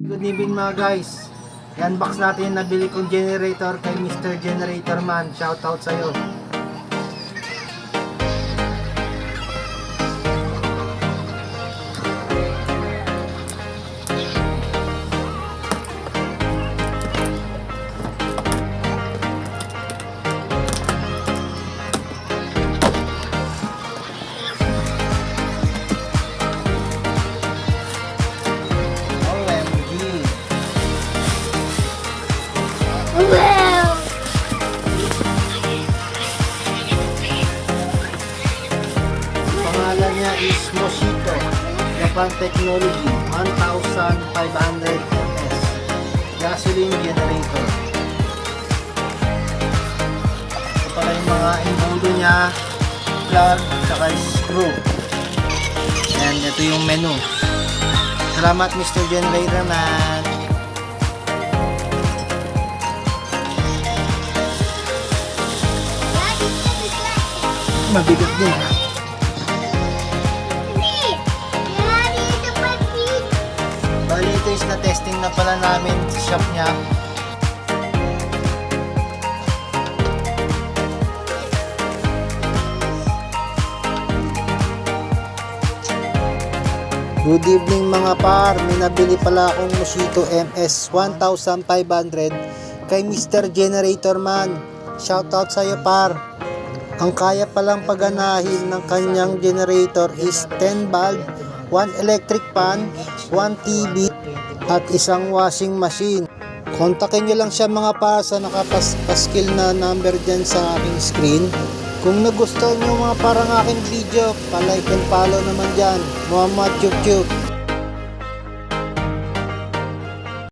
Good evening mga guys. I-unbox natin yung nabili kong generator kay Mr. Generator Man. Shoutout sa'yo. OMG. Wow! Pangalan niya is Moshito Japan Technology 1500 ms gasoline generator. Ito pala yung mga embudo niya, plug, saka screw. And ito yung menu. Salamat Mr. Generator Man. Mabigat din ha. Bali ito is na-testing na pala namin sa shop niya. Good evening mga par, may nabili pala akong Moshito MS 1500 kay Mr. Generator Man. Shoutout sa'yo par. Ang kaya palang paganahin ng kanyang generator is 10 bulb, 1 electric fan, 1 TV at isang washing machine. Kontakin nyo lang siya mga par sa nakapaskil na number dyan sa aking screen. Kung nagustuhan nyo mga parang aking video, pa-like and follow naman dyan. Muhammad Chuk Chuk.